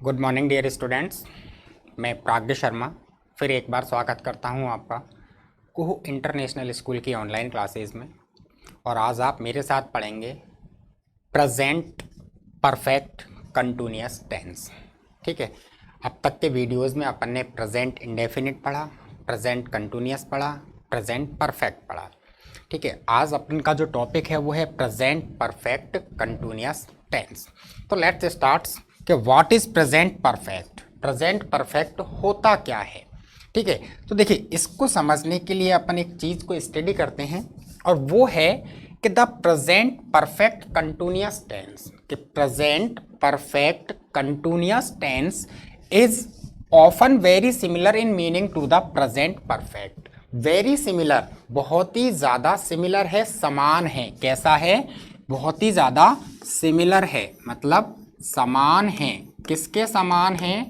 Good morning dear students. मैं प्राज्ञ शर्मा फिर एक बार स्वागत करता हूं आपका कुहू इंटरनेशनल स्कूल की ऑनलाइन क्लासेस में। और आज आप मेरे साथ पढ़ेंगे प्रेजेंट परफेक्ट कंटिन्यूअस टेंस। ठीक है, अब तक के वीडियोस में अपन ने प्रेजेंट इंडेफिनिट पढ़ा, प्रेजेंट कंटिन्यूअस पढ़ा, प्रेजेंट परफेक्ट पढ़ा। ठीक है, आज अपन का जो टॉपिक है वो है प्रेजेंट परफेक्ट कंटिन्यूअस टेंस। तो लेट्स स्टार्ट कि what is present perfect. Present perfect होता क्या है। ठीक है, तो देखिए इसको समझने के लिए अपन एक चीज को स्टडी करते हैं और वो है कि the present perfect continuous tense. कि present perfect continuous tense is often very similar in meaning to the present perfect. Very similar, बहुत ही ज़्यादा सिमिलर है, समान है। कैसा है? बहुत ही ज़्यादा सिमिलर है, मतलब समान है। किसके समान है?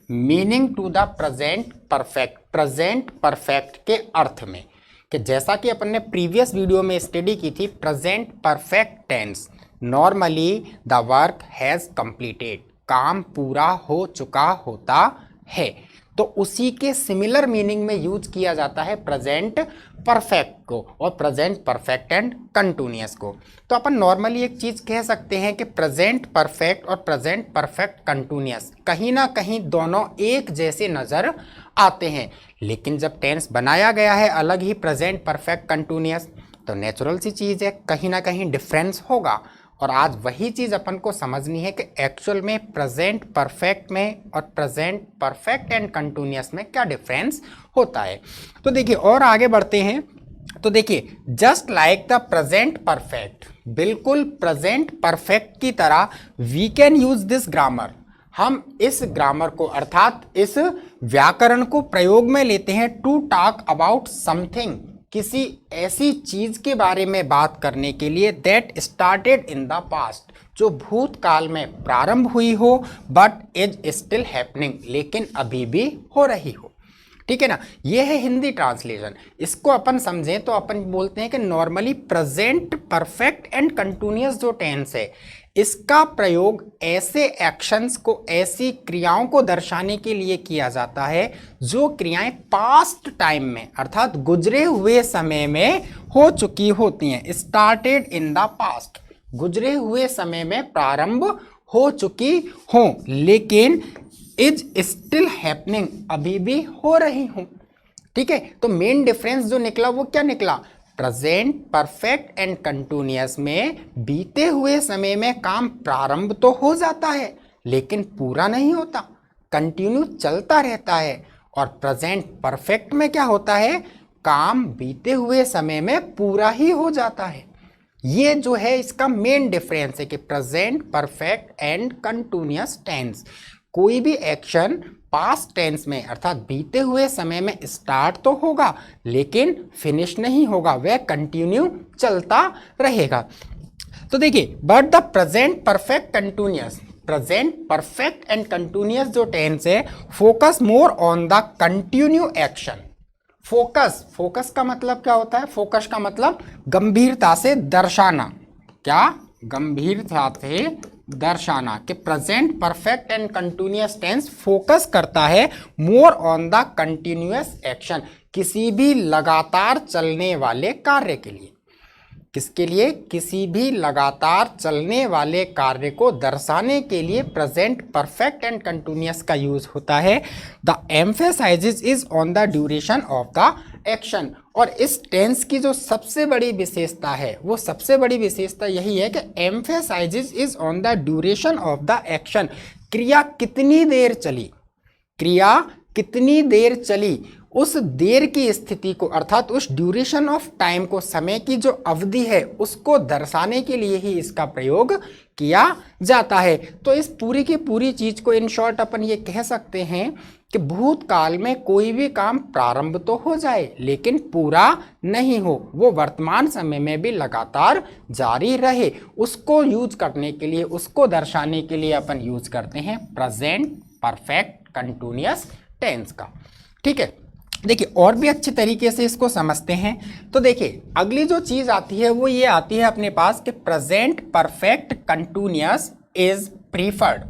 Meaning to the present perfect, present perfect के अर्थ में। कि जैसा कि अपन ने प्रीवियस वीडियो में स्टडी की थी, present perfect tense normally the work has completed, काम पूरा हो चुका होता है। तो उसी के सिमिलर मीनिंग में यूज किया जाता है प्रेजेंट परफेक्ट को और प्रेजेंट परफेक्ट एंड कंटिन्यूअस को। तो अपन नॉर्मली एक चीज कह सकते हैं कि प्रेजेंट परफेक्ट और प्रेजेंट परफेक्ट कंटिन्यूअस कहीं ना कहीं दोनों एक जैसे नजर आते हैं, लेकिन जब टेंस बनाया गया है अलग ही प्रेजेंट परफेक्ट कंटिन्यूअस, तो नेचुरल सी चीज है, कहीं ना कहीं डिफरेंस होगा। और आज वही चीज़ अपन को समझनी है कि एक्चुअल में प्रेजेंट परफेक्ट में और प्रेजेंट परफेक्ट एंड कंटिन्यूअस में क्या डिफरेंस होता है। तो देखिए और आगे बढ़ते हैं। तो देखिए just like the present perfect, बिल्कुल प्रेजेंट परफेक्ट की तरह we can use this grammar. हम इस ग्रामर को अर्थात इस व्याकरण को प्रयोग में लेते हैं टू टॉक अबाउट समथिंग, किसी ऐसी चीज के बारे में बात करने के लिए that started in the past, जो भूतकाल में प्रारंभ हुई हो बट इज स्टिल हैपनिंग, लेकिन अभी भी हो रही हो। ठीक है ना, ये है हिंदी ट्रांसलेशन। इसको अपन समझें तो अपन बोलते हैं कि normally present perfect and continuous जो टेंस है, इसका प्रयोग ऐसे एक्शंस को, ऐसी क्रियाओं को दर्शाने के लिए किया जाता है जो क्रियाएं पास्ट टाइम में अर्थात गुजरे हुए समय में हो चुकी होती हैं। स्टार्टेड इन द पास्ट, गुजरे हुए समय में प्रारंभ हो चुकी हो लेकिन इज स्टिल हैपनिंग, अभी भी हो रही हूं। ठीक है, तो मेन डिफरेंस जो निकला वो क्या निकला? प्रेजेंट परफेक्ट एंड कंटिन्यूअस में बीते हुए समय में काम प्रारंभ तो हो जाता है लेकिन पूरा नहीं होता, कंटिन्यू चलता रहता है। और प्रेजेंट परफेक्ट में क्या होता है? काम बीते हुए समय में पूरा ही हो जाता है। ये जो है इसका मेन डिफरेंस है कि present perfect and continuous tense, कोई भी एक्शन पास्ट टेंस में अर्थात बीते हुए समय में स्टार्ट तो होगा लेकिन फिनिश नहीं होगा, वह कंटिन्यू चलता रहेगा। तो देखिए but the present perfect continuous, present perfect and continuous जो टेंस है focus more on the continue action. Focus, focus का मतलब क्या होता है? फोकस का मतलब गंभीरता से दर्शाना। क्या? गंभीरता से दर्शाना। कि present perfect and continuous tense focus करता है more on the continuous action, किसी भी लगातार चलने वाले कार्य के लिए। किसके लिए? किसी भी लगातार चलने वाले कार्य को दर्शाने के लिए प्रेजेंट परफेक्ट एंड कंटिन्यूअस का यूज होता है। The emphasises is on the duration of the action. और इस टेंस की जो सबसे बड़ी विशेषता है, वो सबसे बड़ी विशेषता यही है कि emphasises is on the duration of the action. क्रिया कितनी देर चली, क्रिया कितनी देर चली, उस देर की स्थिति को अर्थात उस ड्यूरेशन ऑफ टाइम को, समय की जो अवधि है उसको दर्शाने के लिए ही इसका प्रयोग किया जाता है। तो इस पूरी की पूरी चीज को इन शॉर्ट अपन ये कह सकते हैं कि भूतकाल में कोई भी काम प्रारंभ तो हो जाए लेकिन पूरा नहीं हो, वो वर्तमान समय में भी लगातार जारी रहे, उसको यूज करने के लिए, उसको दर्शाने के लिए अपन यूज करते हैं प्रेजेंट परफेक्ट कंटिन्यूअस टेंस का। ठीक है, देखिए और भी अच्छे तरीके से इसको समझते हैं। तो देखिए अगली जो चीज आती है वो ये आती है अपने पास कि present perfect continuous is preferred.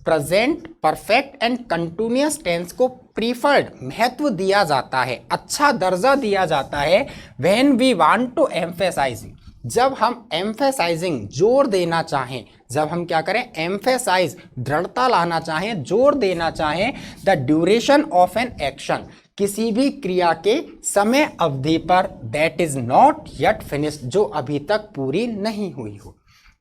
Present perfect and continuous tense को प्रीफर्ड महत्व दिया जाता है, अच्छा दर्जा दिया जाता है when we want to emphasise, जब हम एम्फेसाइजिंग जोर देना चाहें, जब हम क्या करें एम्फेसाइज दृढ़ता लाना चाहें, जोर देना चाहें the duration of an action, किसी भी क्रिया के समय अवधि पर that is not yet finished, जो अभी तक पूरी नहीं हुई हो।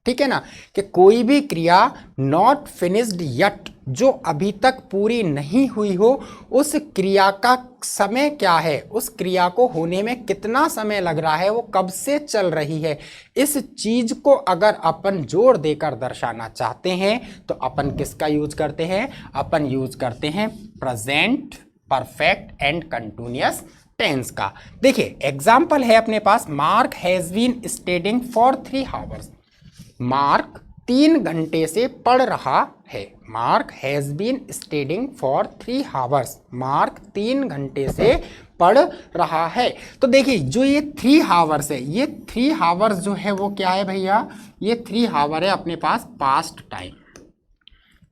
ठीक है ना, कि कोई भी क्रिया नॉट फिनिश्ड येट, जो अभी तक पूरी नहीं हुई हो, उस क्रिया का समय क्या है, उस क्रिया को होने में कितना समय लग रहा है, वो कब से चल रही है, इस चीज को अगर अपन जोर देकर दर्शाना चाहते हैं तो अपन किसका यूज करते हैं, अपन यूज करते हैं present perfect and continuous tense का। देखिए एग्जाम्पल है अपने पास, Mark has been studying for 3 hours, Mark 3 घंटे से पढ़ रहा है, Mark has been studying for 3 hours, Mark 3 घंटे से पढ़ रहा है। तो देखिए जो ये 3 आवर्स है, ये 3 आवर्स जो है वो क्या है भैया, ये 3 आवर है अपने पास पास्ट टाइम,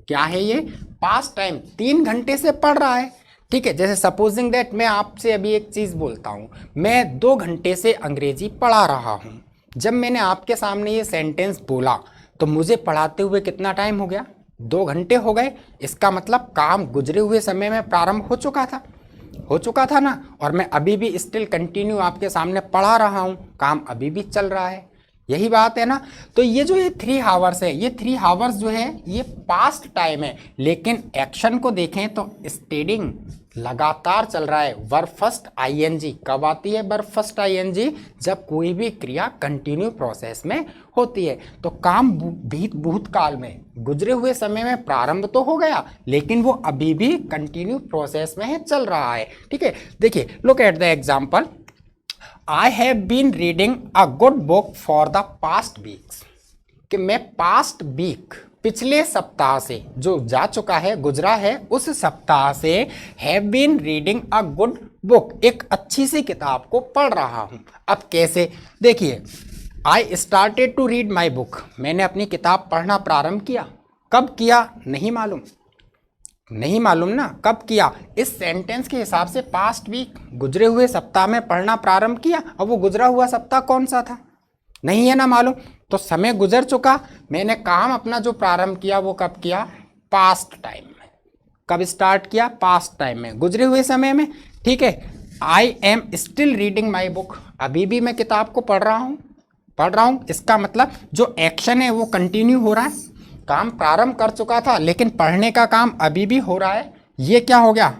क्या है ये पास्ट टाइम, 3 घंटे से पढ़ रहा है। ठीक है, जैसे सपोजिंग दैट मैं आपसे अभी एक चीज बोलता हूं, मैं 2 घंटे से अंग्रेजी पढ़ा रहा हूं, जब मैंने आपके सामने ये सेंटेंस बोला तो मुझे पढ़ाते हुए कितना टाइम हो गया, 2 घंटे हो गए, इसका मतलब काम गुजरे हुए समय में प्रारंभ हो चुका था ना, और मैं अभी भी स्टिल कंटिन्यू आपके सामने पढ़ा रहा हूं, काम अभी भी चल रहा है, यही बात है ना। तो ये जो ये 3 आवर्स है, ये 3 आवर्स जो है ये पास्ट टाइम है, लेकिन एक्शन को देखें तो स्टडीइंग लगातार चल रहा है। वर्ब फर्स्ट आईएनजी कब आती है, वर्ब फर्स्ट आईएनजी जब कोई भी क्रिया कंटिन्यू प्रोसेस में होती है। तो काम भूतकाल में गुजरे हुए समय में प्रारंभ तो हो गया, लेकिन वो अभी भी कंटिन्यू प्रोसेस में है, चल रहा है। ठीक है, देखिए look at the example, I have been reading a good book for the past weeks, कि मैं पास्ट वीक पिछले सप्ताह से जो जा चुका है, गुजरा है, उस सप्ताह से have been reading a good book, एक अच्छी सी किताब को पढ़ रहा हूं। अब कैसे, देखिए I started to read my book, मैंने अपनी किताब पढ़ना प्रारंभ किया, कब किया नहीं मालूम ना, कब किया, इस सेंटेंस के हिसाब से पास्ट वीक गुजरे हुए सप्ताह में पढ़ना प्रारंभ किया। अब वो गुजरा हुआ सप्ताह कौन सा था, नहीं है ना मालूम, तो समय गुजर चुका, मैंने काम अपना जो प्रारंभ किया वो कब किया, पास्ट टाइम में। कब स्टार्ट किया, पास्ट टाइम में, गुजरे हुए समय में। ठीक है, I am still reading my book, अभी भी मैं किताब को पढ़ रहा हूं, इसका मतलब जो एक्शन है वो कंटिन्यू हो रहा है, काम प्रारंभ कर चुका था लेकिन पढ़ने का काम अभी भी हो रहा है, ये क्या हो गया,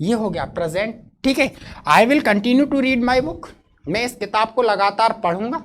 ये हो गया प्रेजेंट। ठीक है, I will continue to read my book, मैं इस किताब को लगातार पढ़ूंगा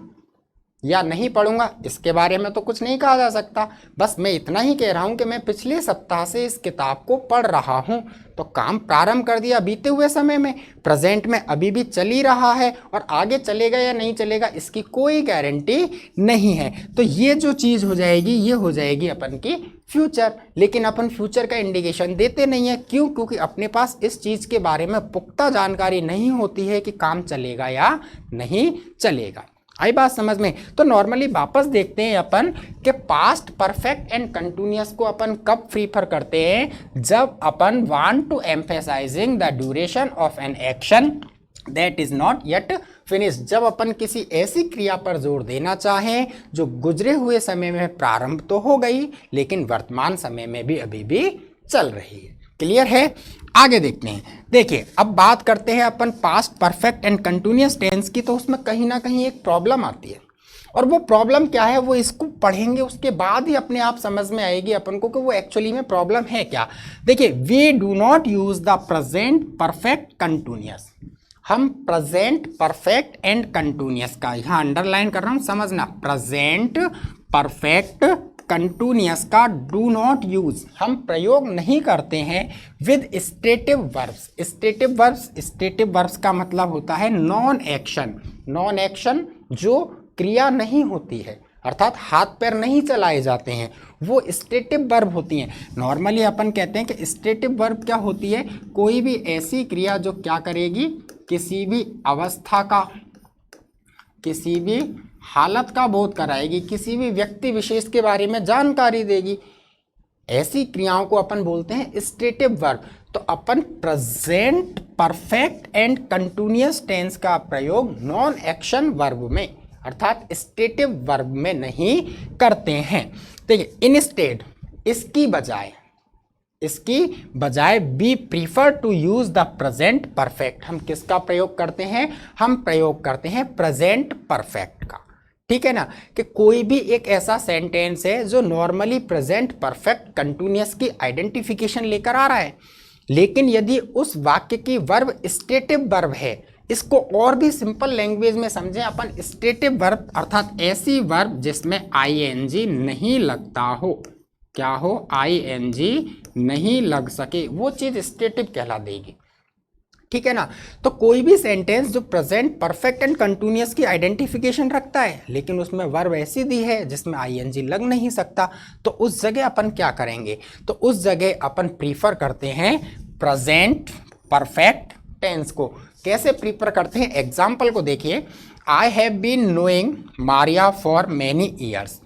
या नहीं पढ़ूंगा, इसके बारे में तो कुछ नहीं कहा जा सकता, बस मैं इतना ही कह रहा हूं कि मैं पिछले सप्ताह से इस किताब को पढ़ रहा हूं। तो काम प्रारंभ कर दिया बीते हुए समय में, प्रेजेंट में अभी भी चल ही रहा है, और आगे चलेगा या नहीं चलेगा इसकी कोई गारंटी नहीं है। तो ये जो चीज़ हो जाएगी, ये हो जाएगी अपन की फ्यूचर, लेकिन अपन फ्यूचर का इंडिकेशन देते नहीं है, क्यों, क्योंकि अपने पास इस चीज़ के बारे में पुख्ता जानकारी नहीं होती है कि काम चलेगा या नहीं चलेगा। आई बात समझ में। तो नॉर्मली वापस देखते हैं अपन कि पास्ट परफेक्ट एंड कंटिन्यूअस को अपन कब प्रीफर करते हैं, जब अपन want to emphasizing the duration of an action that is not yet finish, जब अपन किसी ऐसी क्रिया पर जोर देना चाहें जो गुजरे हुए समय में प्रारंभ तो हो गई लेकिन वर्तमान समय में भी अभी भी चल रही है। क्लियर है, आगे देखते हैं। देखिए अब बात करते हैं अपन past perfect and continuous tense की, तो उसमें कहीं ना कहीं एक प्रॉब्लम आती है, और वो प्रॉब्लम क्या है वो इसको पढ़ेंगे उसके बाद ही अपने आप समझ में आएगी अपन को कि वो एक्चुअली में प्रॉब्लम है क्या। देखिए, we do not use the present perfect continuous, हम प्रेजेंट परफेक्ट एंड कंटिन्यूअस का यहाँ अंडरलाइन कर रहा हूँ, समझना, प्रेजेंट परफेक्ट कंटिन्यूअस का डू नॉट यूज हम प्रयोग नहीं करते हैं with stative verbs. Stative verbs का मतलब होता है नॉन एक्शन जो क्रिया नहीं होती है, अर्थात हाथ पैर नहीं चलाए जाते हैं, वो स्टेटिव वर्ब होती हैं। नॉर्मली अपन कहते हैं कि स्टेटिव वर्ब क्या होती है, कोई भी ऐसी क्रिया जो क्या करेगी, किसी भी अवस्था का, किसी भी हालत का बोध कराएगी, किसी भी व्यक्ति विशेष के बारे में जानकारी देगी। ऐसी क्रियाओं को अपन बोलते हैं स्टेटिव वर्ब। तो अपन present perfect and continuous tense का प्रयोग नॉन एक्शन वर्ब में अर्थात स्टेटिव वर्ब में नहीं करते हैं। देखिए इंस्टेड, इसकी बजाय we prefer to use the present perfect. हम किसका प्रयोग करते हैं? हम प्रयोग करते हैं प्रेजेंट परफेक्ट का। ठीक है ना, कि कोई भी एक ऐसा सेंटेंस है जो नॉर्मली प्रेजेंट परफेक्ट कंटिन्यूअस की आइडेंटिफिकेशन लेकर आ रहा है, लेकिन यदि उस वाक्य की वर्ब स्टेटिव वर्ब है, इसको और भी सिंपल लैंग्वेज में समझें अपन, स्टेटिव वर्ब अर्थात ऐसी वर्ब जिसमें आईएनजी नहीं लगता हो, क्या हो, आईएनजी नहीं लग सके, वो चीज स्टेटिव कहला देगी। ठीक है ना, तो कोई भी सेंटेंस जो प्रेजेंट परफेक्ट एंड कंटिन्यूअस की आइडेंटिफिकेशन रखता है लेकिन उसमें वर्ब ऐसी दी है जिसमें आईएनजी लग नहीं सकता, तो उस जगह अपन क्या करेंगे? तो उस जगह अपन प्रीफर करते हैं प्रेजेंट परफेक्ट टेंस को। कैसे प्रीफर करते हैं? एग्जाम्पल को देखिए, I have been knowing Maria for many years.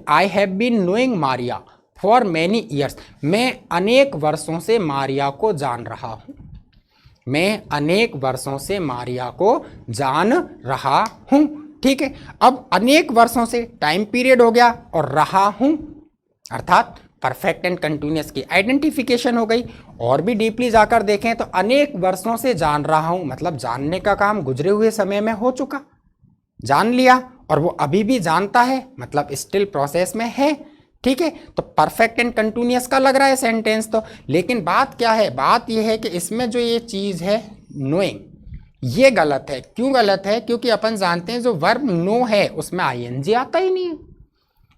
I have been knowing Maria for many years, मैं अनेक वर्षों से मारिया को जान रहा हूं, मैं अनेक वर्षों से मारिया को जान रहा हूं। ठीक है, अब अनेक वर्षों से टाइम पीरियड हो गया और रहा हूं अर्थात परफेक्ट एंड कंटिन्यूअस की आइडेंटिफिकेशन हो गई। और भी डीपली जाकर देखें तो अनेक वर्षों से जान रहा हूं मतलब जानने का काम गुजरे हुए समय में हो चुका, जान लिया, और वो अभी भी जानता है मतलब स्टिल प्रोसेस में है। ठीक है, तो परफेक्ट एंड कंटिन्यूअस का लग रहा है सेंटेंस तो, लेकिन बात क्या है? बात ये है कि इसमें जो ये चीज़ है नोइंग, ये गलत है। क्यों गलत है? क्योंकि अपन जानते हैं जो वर्ब नो है उसमें आईएनजी आता ही नहीं है,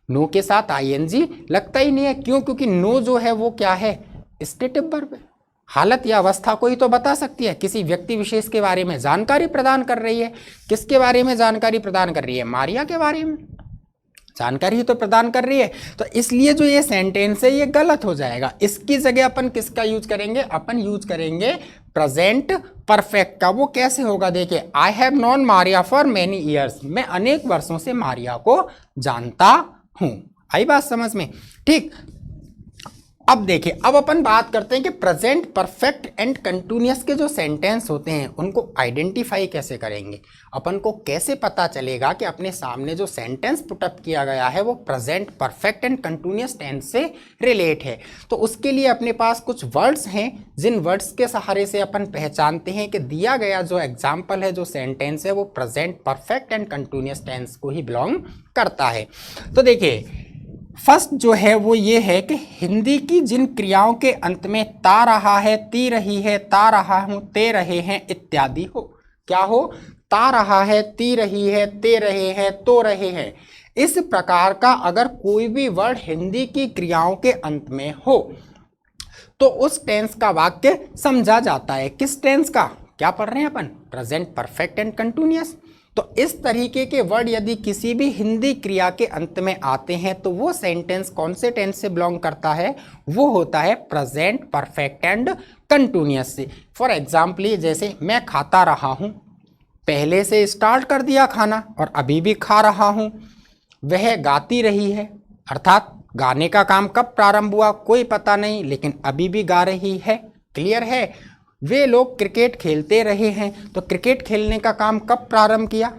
नो के साथ आईएनजी लगता ही नहीं है। क्यों? क्योंकि नो जो है वो क्या है? स्टेटिव वर्ब है, हालत या अवस्था को ही तो बता सकती है, किसी व्यक्ति विशेष के बारे में जानकारी प्रदान कर रही है। किसके बारे में जानकारी प्रदान कर रही है? मारिया के बारे में जानकारी ही तो प्रदान कर रही है। तो इसलिए जो ये सेंटेंस है ये गलत हो जाएगा। इसकी जगह अपन किसका यूज करेंगे? अपन यूज करेंगे प्रेजेंट परफेक्ट का। वो कैसे होगा? देखिए, I have known Maria for many years, मैं अनेक वर्षों से मारिया को जानता हूं। आई बात समझ में? ठीक, अब देखिए, अब अपन बात करते हैं कि प्रेजेंट परफेक्ट एंड कंटिन्यूअस के जो सेंटेंस होते हैं उनको आइडेंटिफाई कैसे करेंगे। अपन को कैसे पता चलेगा कि अपने सामने जो सेंटेंस पुटअप किया गया है वो present perfect and continuous tense से रिलेट है। तो उसके लिए अपने पास कुछ वर्ड्स हैं जिन वर्ड्स के सहारे से अपन पहचानते हैं कि दिया गया जो एग्जाम्पल है, जो सेंटेंस है, वो present perfect and continuous tense को ही बिलोंग करता है। तो देखिए, फर्स्ट जो है वो ये है कि हिंदी की जिन क्रियाओं के अंत में ता रहा है, ती रही है, ता रहा हूं, ते रहे हैं इत्यादि हो, क्या हो? ता रहा है, ती रही है, ते रहे हैं, तो रहे हैं, इस प्रकार का अगर कोई भी वर्ड हिंदी की क्रियाओं के अंत में हो तो उस टेंस का वाक्य समझा जाता है। किस टेंस का? क्या पढ़ रहे हैं अपन? Present perfect and continuous. तो इस तरीके के वर्ड यदि किसी भी हिंदी क्रिया के अंत में आते हैं तो वो सेंटेंस कौन से टेंस से बिलोंग करता है? वो होता है प्रेजेंट परफेक्ट एंड कंटिन्यूअस से। फॉर एग्जाम्पल, जैसे मैं खाता रहा हूँ, पहले से स्टार्ट कर दिया खाना और अभी भी खा रहा हूँ। वह गाती रही है, अर्थात गाने का काम कब प्रारंभ हुआ कोई पता नहीं, लेकिन अभी भी गा रही है। क्लियर है? वे लोग क्रिकेट खेलते रहे हैं, तो क्रिकेट खेलने का काम कब प्रारंभ किया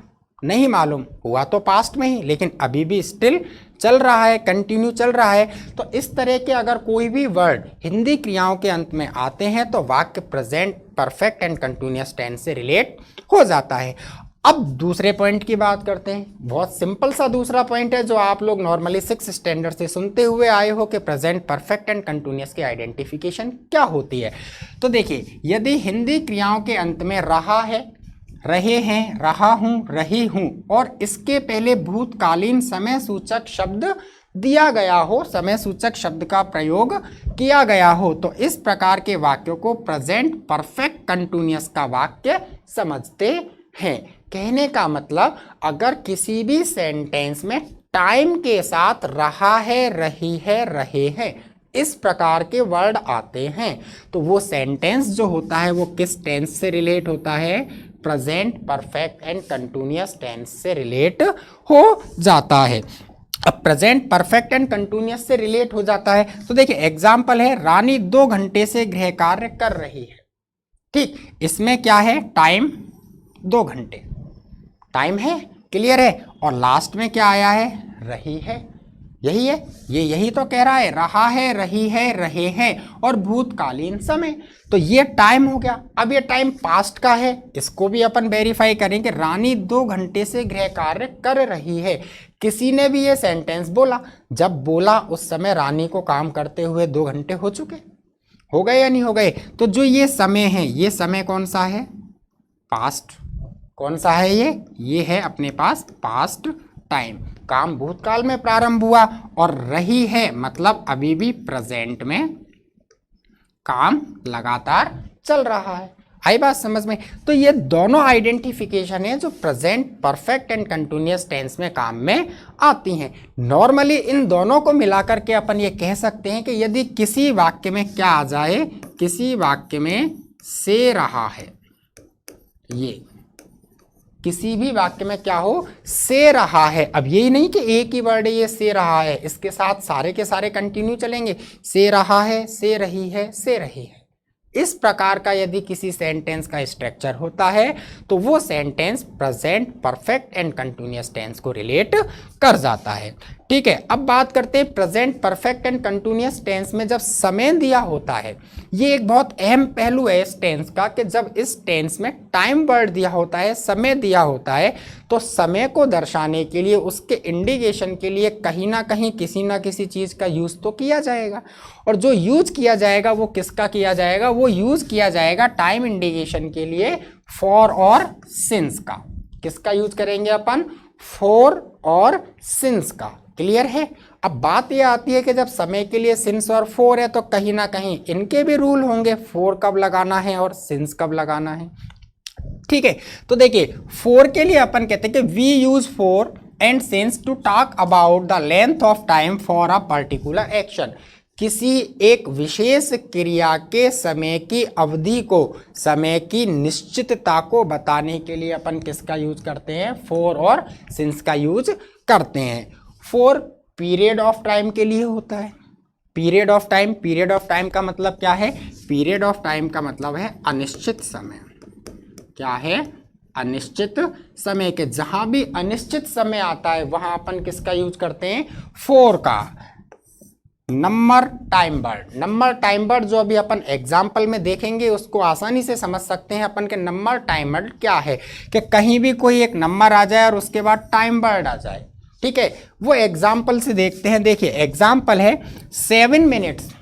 नहीं मालूम, हुआ तो पास्ट में ही, लेकिन अभी भी स्टिल चल रहा है, कंटिन्यू चल रहा है। तो इस तरह के अगर कोई भी वर्ड हिंदी क्रियाओं के अंत में आते हैं तो वाक्य present perfect and continuous tense से रिलेट हो जाता है। अब दूसरे पॉइंट की बात करते हैं। बहुत सिंपल सा दूसरा पॉइंट है जो आप लोग नॉर्मली 6th स्टैंडर्ड से सुनते हुए आए हो कि प्रेजेंट परफेक्ट एंड कंटिन्यूअस की आइडेंटिफिकेशन क्या होती है। तो देखिए, यदि हिंदी क्रियाओं के अंत में रहा है, रहे हैं, रहा हूं, रही हूं और इसके पहले भूतकालीन समय सूचक शब्द दिया गया हो, समय सूचक शब्द का प्रयोग किया गया हो, तो इस प्रकार के वाक्यों को प्रेजेंट परफेक्ट कंटिन्यूअस का वाक्य समझते हैं। कहने का मतलब, अगर किसी भी सेंटेंस में टाइम के साथ रहा है, रही है, रहे हैं, इस प्रकार के वर्ड आते हैं तो वो सेंटेंस जो होता है वो किस टेंस से रिलेट होता है? Present perfect and continuous tense से रिलेट हो जाता है। अब प्रेजेंट परफेक्ट एंड कंटिन्यूअस से रिलेट हो जाता है। तो देखिए एग्जाम्पल है, रानी 2 घंटे से गृह कार्य कर रही है। ठीक, इसमें क्या है, टाइम 2 घंटे टाइम है, क्लियर है। और लास्ट में क्या आया है, रही है, यही है, ये यही तो कह रहा है, रहा है, रही है, रहे हैं, और भूतकालीन समय। तो ये टाइम हो गया। अब ये टाइम पास्ट का है, इसको भी अपन वेरीफाई करेंगे। रानी 2 घंटे से गृह कार्य कर रही है। किसी ने भी ये सेंटेंस बोला, जब बोला उस समय रानी को काम करते हुए 2 घंटे हो चुके, हो गए या नहीं हो गए। तो जो ये समय है, ये समय कौन सा है, पास्ट। कौन सा है ये है अपने पास पास्ट टाइम। काम भूतकाल में प्रारंभ हुआ, और रही है मतलब अभी भी प्रेजेंट में काम लगातार चल रहा है। आई बात समझ में। तो ये दोनों आइडेंटिफिकेशन है जो present perfect and continuous tense में काम में आती हैं। नॉर्मली इन दोनों को मिलाकर के अपन ये कह सकते हैं कि यदि किसी वाक्य में क्या आ जाए, किसी वाक्य में से रहा है, ये किसी भी वाक्य में क्या हो, से रहा है। अब यही नहीं कि एक ही वर्ड है ये से रहा है, इसके साथ सारे के सारे कंटिन्यू चलेंगे, से रहा है, से रही है, से रही है। इस प्रकार का यदि किसी सेंटेंस का स्ट्रक्चर होता है तो वो sentence present perfect and continuous tense को रिलेट कर जाता है। ठीक है, अब बात करते हैं present perfect and continuous tense में जब समय दिया होता है। ये एक बहुत अहम पहलू है इस टेंस का कि जब इस टेंस में टाइम वर्ड दिया होता है, समय दिया होता है, तो समय को दर्शाने के लिए, उसके इंडिकेशन के लिए कहीं ना कहीं किसी ना किसी चीज़ का यूज़ तो किया जाएगा। और जो यूज किया जाएगा वो किसका किया जाएगा, वो यूज किया जाएगा टाइम इंडिकेशन के लिए फॉर और सिंस का। किसका यूज करेंगे अपन, फॉर और सिंस का। क्लियर है। अब बात यह आती है कि जब समय के लिए सिंस और फॉर है तो कहीं ना कहीं इनके भी रूल होंगे, फॉर कब लगाना है और सिंस कब लगाना है। ठीक है, तो देखिए फॉर के लिए अपन कहते हैं कि we use for and since to talk about the length of time for a particular action. किसी एक विशेष क्रिया के समय की अवधि को, समय की निश्चितता को बताने के लिए अपन किसका यूज करते हैं, फॉर और सिंस का यूज करते हैं। फॉर पीरियड ऑफ टाइम के लिए होता है, period of time. Period of time का मतलब क्या है, पीरियड ऑफ टाइम का मतलब है अनिश्चित समय। क्या है, अनिश्चित समय के। जहां भी अनिश्चित समय आता है वहां अपन किसका यूज करते हैं, फॉर का। Number time word, number time word जो अभी अपन एग्जाम्पल में देखेंगे उसको आसानी से समझ सकते हैं अपन के। नंबर टाइम वर्ड क्या है कि कहीं भी कोई एक नंबर आ जाए और उसके बाद टाइम वर्ड आ जाए। ठीक है, वो एग्जाम्पल से देखते हैं। देखिए एग्जाम्पल है 7 मिनट्स।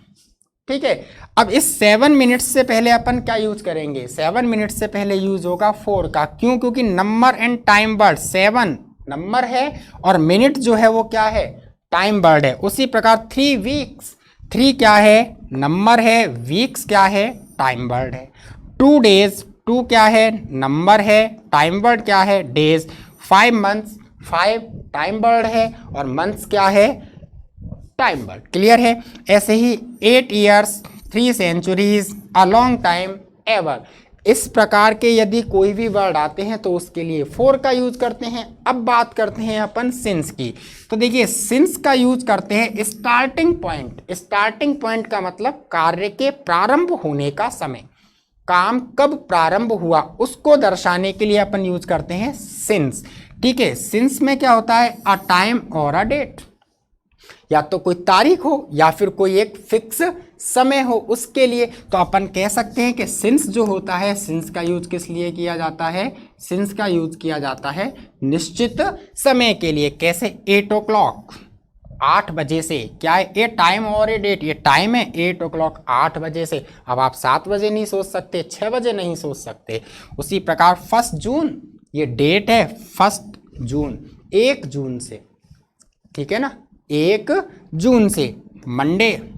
ठीक है, अब इस 7 मिनट्स से पहले अपन क्या यूज करेंगे, 7 मिनट्स से पहले यूज होगा फॉर का। क्यों, क्योंकि number and time word, 7 number है और मिनट जो है वो क्या है, टाइम वर्ड है। उसी प्रकार 3 वीक्स, 3 क्या है, नंबर है, वीक्स क्या है, टाइम वर्ड है। 2 डेज, 2 क्या है, नंबर है, टाइम वर्ड क्या है, डेज। 5 मंथ्स, 5 टाइम वर्ड है और मंथ्स क्या है, टाइम वर्ड। क्लियर है। ऐसे ही 8 years, 3 centuries, a long time, ever. इस प्रकार के यदि कोई भी वर्ड आते हैं तो उसके लिए फॉर का यूज करते हैं। अब बात करते हैं अपन सिंस की। तो देखिए सिंस का यूज करते हैं स्टार्टिंग पॉइंट। स्टार्टिंग पॉइंट का मतलब कार्य के प्रारंभ होने का समय, काम कब प्रारंभ हुआ उसको दर्शाने के लिए अपन यूज करते हैं सिंस। ठीक है, सिंस में क्या होता है, अ टाइम और अ डेट, या तो कोई तारीख हो या फिर कोई एक फिक्स समय हो उसके लिए। तो अपन कह सकते हैं कि सिंस जो होता है, सिंस का यूज किस लिए किया जाता है, सिंस का यूज किया जाता है निश्चित समय के लिए। कैसे, 8 o'clock, 8 बजे से। क्या है, ये टाइम और ये डेट, ये टाइम है 8 o'clock, 8 बजे से। अब आप 7 बजे नहीं सोच सकते, 6 बजे नहीं सोच सकते। उसी प्रकार 1 जून, ये डेट है 1 जून, 1 जून से। ठीक है ना, 1 जून से। मंडे,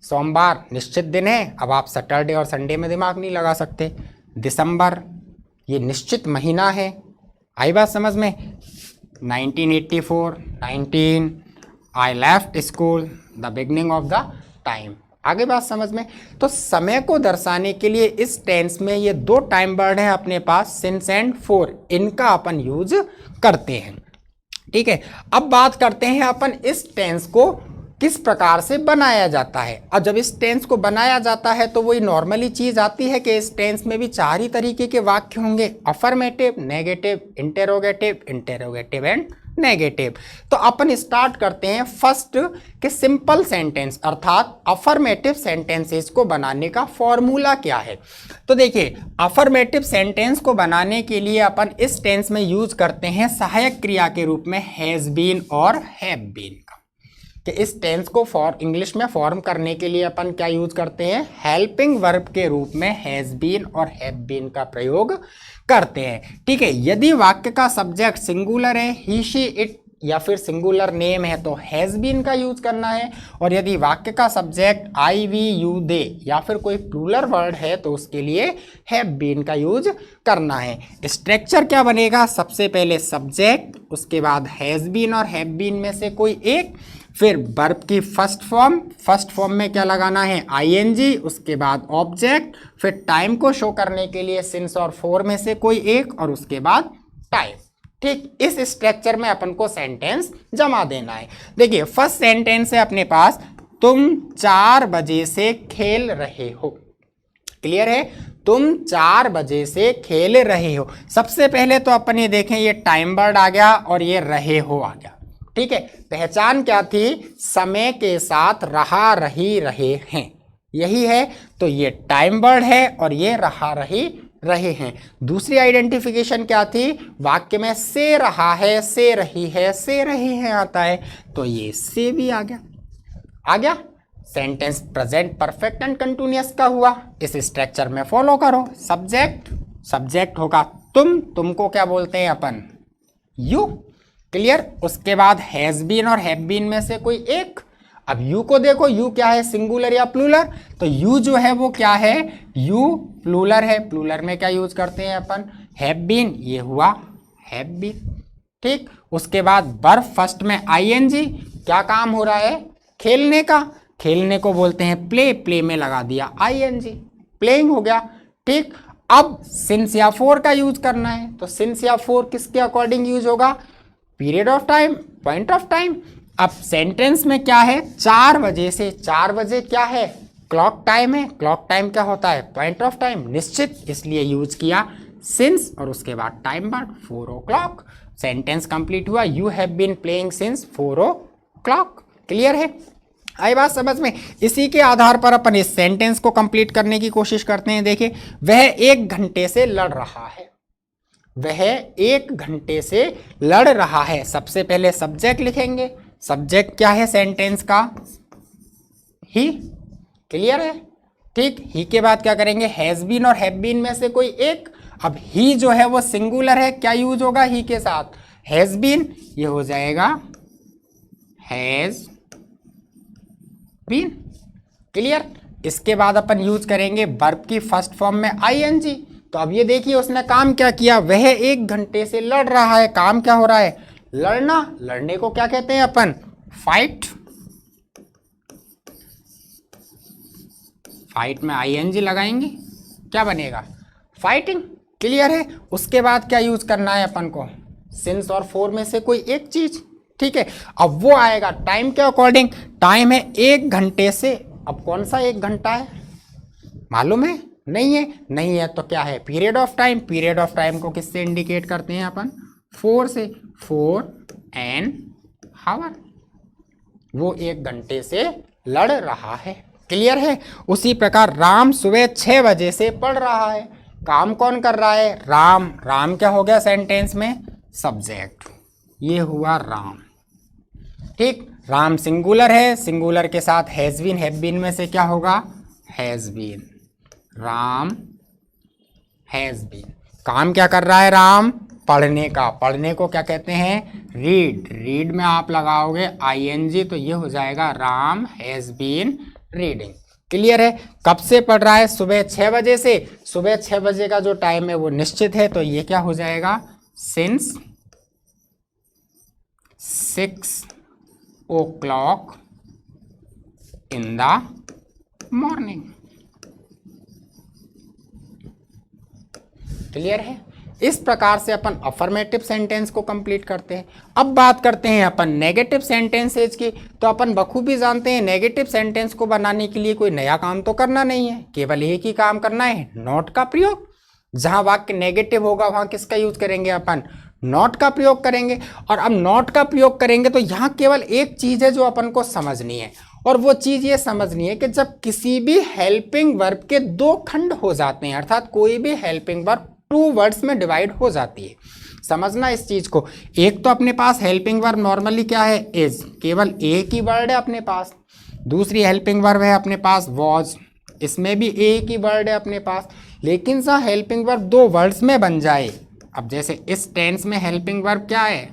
सोमवार निश्चित दिन है। अब आप सैटरडे और संडे में दिमाग नहीं लगा सकते। दिसंबर, ये निश्चित महीना है। आई बात समझ में। 1984, 19, I left school, the beginning of the time. आगे बात समझ में। तो समय को दर्शाने के लिए इस टेंस में ये 2 टाइम वर्ड हैं अपने पास, सिंस एंड फॉर, इनका अपन यूज करते हैं। ठीक है। अब बात करते हैं अपन इस टेंस को किस प्रकार से बनाया जाता है। और जब इस टेंस को बनाया जाता है तो वही नॉर्मली चीज आती है कि इस टेंस में भी चार ही तरीके के वाक्य होंगे, affirmative, negative, interrogative, interrogative and negative. तो अपन स्टार्ट करते हैं फर्स्ट के सिंपल सेंटेंस अर्थात अफर्मेटिव सेंटेंसेस को बनाने का फॉर्मूला क्या है। तो देखिए, अफर्मेटिव सेंटेंस को बनाने के लिए अपन इस टेंस में यूज करते हैं सहायक क्रिया के रूप में हैज बीन और हैव बीन का। कि इस टेंस को इंग्लिश में फॉर्म करने के लिए अपन क्या यूज करते हैं, हेल्पिंग वर्ब के रूप में हैज बीन और हैव बीन का प्रयोग करते हैं। ठीक है, यदि वाक्य का सब्जेक्ट सिंगुलर है, ही शी इट या फिर सिंगुलर नेम है तो हैज बीन का यूज करना है, और यदि वाक्य का subject I we you they या फिर कोई प्लूरल वर्ड है तो उसके लिए हैव बीन का यूज करना है। स्ट्रक्चर क्या बनेगा, सबसे पहले सब्जेक्ट, उसके बाद हैज बीन और हैव बीन में से कोई एक, फिर वर्ब की फर्स्ट फॉर्म में क्या लगाना है, आईएनजी, उसके बाद ऑब्जेक्ट, फिर टाइम को शो करने के लिए सिंस और फॉर में से कोई एक, और उसके बाद टाइम। ठीक, इस स्ट्रक्चर में अपन को सेंटेंस जमा देना है। देखिए, फर्स्ट सेंटेंस है अपने पास, तुम 4 बजे से खेल रहे हो। क्लियर है, तुम 4 बजे से खेल रहे हो। सबसे पहले तो अपन ये देखें, ये टाइम वर्ड आ गया और ये रहे हो आ गया। ठीक है, पहचान क्या थी, समय के साथ रहा रही रहे हैं, यही है। तो ये टाइम वर्ड है और ये रहा रही रहे हैं। दूसरी आइडेंटिफिकेशन क्या थी, वाक्य में से रहा है, से रही है, से रहे हैं आता है, तो ये से भी आ गया। Sentence present perfect and continuous का हुआ। इस स्ट्रक्चर में फॉलो करो। सब्जेक्ट होगा तुमको क्या बोलते हैं अपन, यू। क्लियर, उसके बाद हैज बीन और हैव बीन में से कोई एक। अब यू को देखो, यू क्या है, सिंगुलर या प्लूरल, तो यू जो है वो क्या है, यू प्लूरल है। प्लूरल में क्या यूज करते हैं अपन, हैव बीन, ये हुआ हैव बीन। ठीक, उसके बाद वर्ब फर्स्ट में आईएनजी, क्या काम हो रहा है, खेलने का, खेलने को बोलते हैं प्ले, प्ले में लगा दिया आईएनजी, प्लेइंग हो गया। ठीक, अब सिंस या फॉर का यूज करना है, तो सिंस या फॉर किसके अकॉर्डिंग यूज होगा, period of time, point of time. अब सेंटेंस में क्या है, 4 बजे से, 4 बजे क्या है, क्लॉक टाइम है। क्लॉक टाइम क्या होता है, पॉइंट ऑफ टाइम, निश्चित, इसलिए यूज किया सिंस और उसके बाद time word 4 o'clock। Sentence complete हुआ, you have been playing since 4 o'clock। Clear है, आई बात समझ में। इसी के आधार पर अपन इस सेंटेंस को कंप्लीट करने की कोशिश करते हैं। देखिए, वह 1 घंटे से लड़ रहा है, वह 1 घंटे से लड़ रहा है। सबसे पहले सब्जेक्ट लिखेंगे, सब्जेक्ट क्या है सेंटेंस का, ही। क्लियर है, ठीक, ही के बाद क्या करेंगे, हैज बीन और हैव बीन में से कोई एक। अब ही जो है वो सिंगुलर है, क्या यूज होगा ही के साथ, हैज बीन, ये हो जाएगा हैज बीन। क्लियर, इसके बाद अपन यूज करेंगे वर्ब की फर्स्ट फॉर्म में आईएनजी। तो अब ये देखिए उसने काम क्या किया, वह 1 घंटे से लड़ रहा है, काम क्या हो रहा है, लड़ना। लड़ने को क्या कहते हैं अपन, फाइट। फाइट में आईएनजी लगाएंगे, क्या बनेगा, फाइटिंग। क्लियर है, उसके बाद क्या यूज करना है अपन को, सिंस और फॉर में से कोई एक चीज। ठीक है, अब वो आएगा टाइम के अकॉर्डिंग, टाइम है 1 घंटे से। अब कौन सा 1 घंटा है, मालूम है, नहीं है तो क्या है, period of time. Period of time को किससे इंडिकेट करते हैं अपन, 4 से, 4 एन हावर। वो 1 घंटे से लड़ रहा है। क्लियर है, उसी प्रकार राम सुबह 6 बजे से पढ़ रहा है। काम कौन कर रहा है, राम। राम क्या हो गया सेंटेंस में, सब्जेक्ट, ये हुआ राम। ठीक, राम सिंगुलर है, सिंगुलर के साथ हैज बीन, हैव बीन में से क्या होगा, has been. Ram has been, काम क्या कर रहा है राम, पढ़ने का। पढ़ने को क्या कहते हैं, रीड। रीड में आप लगाओगे आईएनजी तो ये हो जाएगा Ram has been reading. Clear है, कब से पढ़ रहा है, सुबह 6 बजे से। सुबह 6 बजे का जो टाइम है वो निश्चित है, तो ये क्या हो जाएगा, since 6 o'clock in the morning. Clear है, इस प्रकार से अपन अफर्मेटिव सेंटेंस को कंप्लीट करते हैं। अब बात करते हैं अपन नेगेटिव सेंटेंसेज की। तो अपन बखूबी जानते हैं नेगेटिव सेंटेंस को बनाने के लिए कोई नया काम तो करना नहीं है, केवल एक ही काम करना है, नॉट का प्रयोग। जहां वाक्य नेगेटिव होगा वहां किसका यूज करेंगे अपन, नॉट का प्रयोग करेंगे। और अब नॉट का प्रयोग करेंगे तो यहाँ केवल एक चीज है जो अपन को समझनी है, और वो चीज ये समझनी है कि जब किसी भी हेल्पिंग वर्ब के दो खंड हो जाते हैं, अर्थात कोई भी हेल्पिंग वर्ब टू वर्ड्स में डिवाइड हो जाती है, समझना इस चीज को। एक तो अपने पास हेल्पिंग वर्ब नॉर्मली क्या है, इज, केवल एक ही वर्ड है अपने पास। दूसरी हेल्पिंग वर्ब है अपने पास वॉज, इसमें भी एक ही वर्ड है अपने पास। लेकिन सा हेल्पिंग वर्ब दो वर्ड्स में बन जाए, अब जैसे इस टेंस में हेल्पिंग वर्ब क्या है,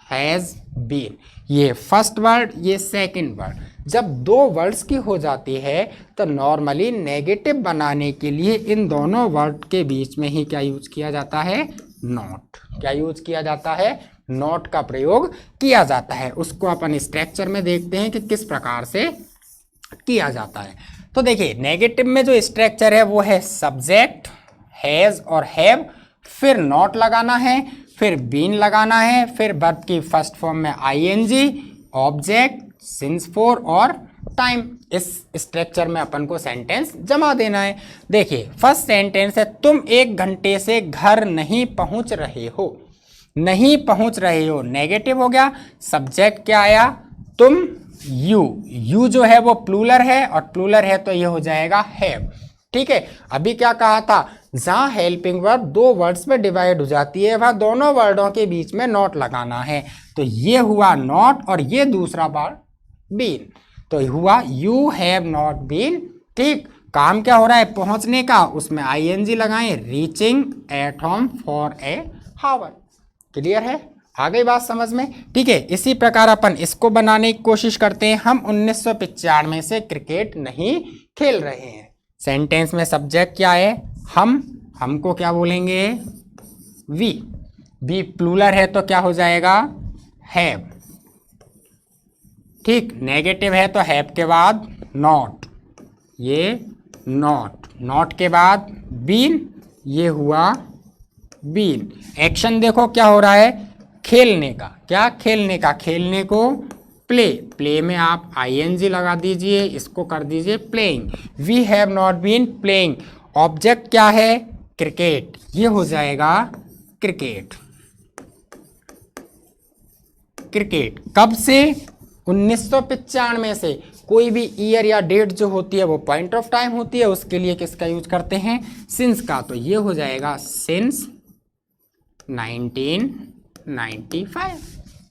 हैज बीन, ये फर्स्ट वर्ड ये सेकंड वर्ड, जब दो वर्ड्स की हो जाती है तो नॉर्मली नेगेटिव बनाने के लिए इन दोनों वर्ड के बीच में ही क्या यूज किया जाता है, नॉट। क्या यूज किया जाता है, नॉट का प्रयोग किया जाता है। उसको अपन स्ट्रक्चर में देखते हैं कि किस प्रकार से किया जाता है। तो देखिए नेगेटिव में जो स्ट्रक्चर है वो है सब्जेक्ट हैज और हैव, फिर नॉट लगाना है, फिर बीन लगाना है, फिर वर्ब की फर्स्ट फॉर्म में आईएनजी, ऑब्जेक्ट, सिंस फोर और टाइम। इस स्ट्रक्चर में अपन को सेंटेंस जमा देना है। देखिए फर्स्ट सेंटेंस है तुम 1 घंटे से घर नहीं पहुंच रहे हो। नहीं पहुंच रहे हो नेगेटिव हो गया, सब्जेक्ट क्या आया, तुम, यू जो है वो प्लूरल है, और प्लूरल है तो ये हो जाएगा हैव। ठीक है, अभी क्या कहा था, जहां हेल्पिंग वर्ब दो वर्ड्स में डिवाइड हो जाती है वहां दोनों वर्डों के बीच में नॉट लगाना है। तो ये हुआ नॉट और ये दूसरा वर्ड बीन, तो हुआ यू हैव नॉट बीन। ठीक, काम क्या हो रहा है, पहुंचने का, उसमें आईएनजी लगाएं, reaching at home for a hour. Clear है, आ गई बात समझ में। ठीक है, इसी प्रकार अपन इसको बनाने की कोशिश करते हैं। हम 1995 से क्रिकेट नहीं खेल रहे हैं। सेंटेंस में सब्जेक्ट क्या है, हमको क्या बोलेंगे, वी प्लूरल है तो क्या हो जाएगा, हैव। ठीक, नेगेटिव है तो हैव के बाद नॉट, ये नॉट के बाद बीन, ये हुआ बीन। एक्शन देखो क्या हो रहा है, खेलने का, क्या खेलने का, खेलने को प्ले में आप आईएनजी लगा दीजिए, इसको कर दीजिए playing. We have not been playing. Object क्या है, क्रिकेट, ये हो जाएगा क्रिकेट। क्रिकेट कब से, 1995 से। कोई भी ईयर या डेट जो होती है वो पॉइंट ऑफ टाइम होती है, उसके लिए किसका यूज करते हैं, सिंस का, तो ये हो जाएगा सिंस 1995।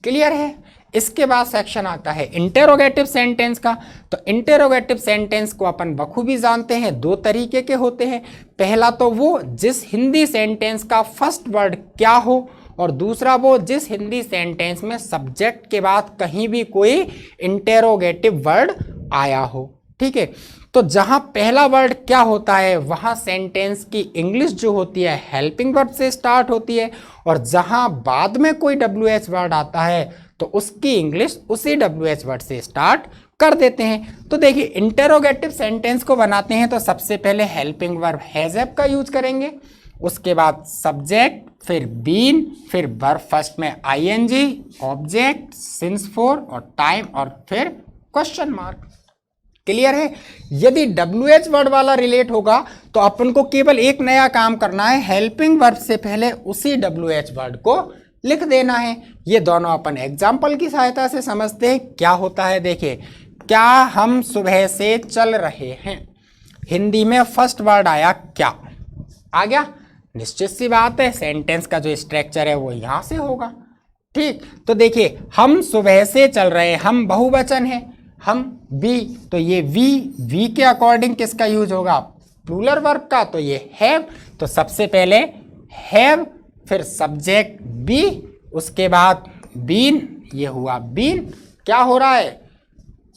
क्लियर है। इसके बाद सेक्शन आता है इंटेरोगेटिव सेंटेंस का। तो इंटेरोगेटिव सेंटेंस को अपन बखूबी जानते हैं, दो तरीके के होते हैं। पहला तो वो जिस हिंदी सेंटेंस का फर्स्ट वर्ड क्या हो, और दूसरा वो जिस हिंदी सेंटेंस में सब्जेक्ट के बाद कहीं भी कोई इंटेरोगेटिव वर्ड आया हो। ठीक है, तो जहां पहला वर्ड क्या होता है वहां सेंटेंस की इंग्लिश जो होती है हेल्पिंग वर्ब से स्टार्ट होती है, और जहां बाद में कोई WH वर्ड आता है तो उसकी इंग्लिश उसी WH वर्ड से स्टार्ट कर देते हैं। तो देखिए इंटेरोगेटिव सेंटेंस को बनाते हैं तो सबसे पहले हेल्पिंग वर्ब हैज हैव का यूज करेंगे, उसके बाद सब्जेक्ट, फिर बीन, फिर वर्ब फर्स्ट में आईएनजी, ऑब्जेक्ट, सिंस फोर और टाइम, और फिर क्वेश्चन मार्क। क्लियर है। यदि WH वर्ड वाला रिलेट होगा तो अपन को केवल एक नया काम करना है, हेल्पिंग वर्ब से पहले उसी WH वर्ड को लिख देना है। ये दोनों अपन एग्जाम्पल की सहायता से समझते हैं क्या होता है। देखिए, क्या हम सुबह से चल रहे हैं, हिंदी में फर्स्ट वर्ड आया क्या, आ गया, निश्चित सी बात है सेंटेंस का जो स्ट्रक्चर है वो यहां से होगा। ठीक, तो देखिए हम सुबह से चल रहे हैं, हम बहुवचन है, हम बी, तो ये वी के अकॉर्डिंग किसका यूज होगा, प्लूरल वर्ब का, तो ये हैव। तो सबसे पहले हैव, फिर सब्जेक्ट बी, उसके बाद बीन, ये हुआ बीन। क्या हो रहा है,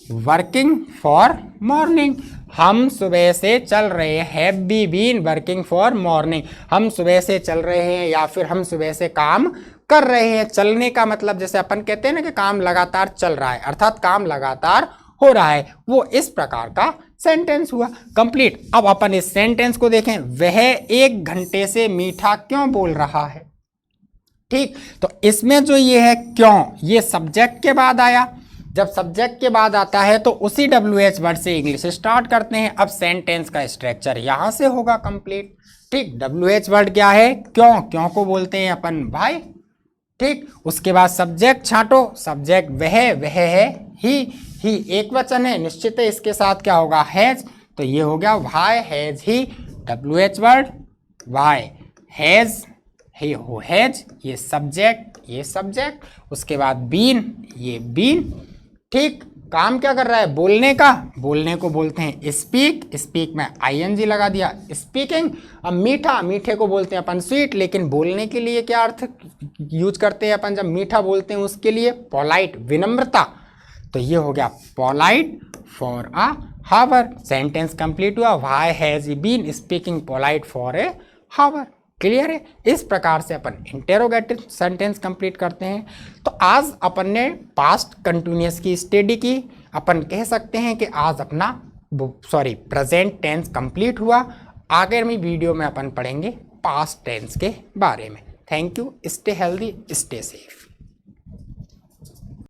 वर्किंग फॉर मॉर्निंग, हम सुबह से चल रहे हैं, have be been working for morning, हम सुबह से चल रहे हैं या फिर हम सुबह से काम कर रहे हैं। चलने का मतलब जैसे अपन कहते हैं ना कि काम लगातार चल रहा है, अर्थात काम लगातार हो रहा है, वो इस प्रकार का सेंटेंस हुआ कंप्लीट। अब अपन इस सेंटेंस को देखें, वह 1 घंटे से मीठा क्यों बोल रहा है। ठीक, तो इसमें जो ये है क्यों, ये सब्जेक्ट के बाद आया। जब सब्जेक्ट के बाद आता है तो उसी WH वर्ड से इंग्लिश स्टार्ट करते हैं। अब सेंटेंस का स्ट्रक्चर यहां से होगा कंप्लीट। ठीक, WH वर्ड क्या है, क्यों, क्यों को बोलते हैं अपन भाई। ठीक, उसके बाद सब्जेक्ट छांटो, सब्जेक्ट वह है, ही एक वचन है, निश्चित है इसके साथ क्या होगा, हैज, तो ये हो गया why has he. WH word why has, he हो हैज, ये सब्जेक्ट, उसके बाद बीन, ये बीन। ठीक, काम क्या कर रहा है, बोलने का, बोलने को बोलते हैं स्पीक में ING लगा दिया, स्पीकिंग। अब मीठा, मीठे को बोलते हैं अपन स्वीट, लेकिन बोलने के लिए क्या अर्थ यूज करते हैं अपन जब मीठा बोलते हैं, उसके लिए पोलाइट, विनम्रता। तो ये हो गया polite for a hour. Sentence complete हुआ, why has he been speaking polite for a hour. Clear है। इस प्रकार से अपन इंटेरोगेटिव सेंटेंस कंप्लीट करते हैं। तो आज अपन ने पास्ट कंटिन्यूअस की स्टडी की। अपन कह सकते हैं कि आज अपना प्रेजेंट टेंस कंप्लीट हुआ। आगे वीडियो में अपन पढ़ेंगे पास्ट टेंस के बारे में। Thank you, stay healthy, stay safe.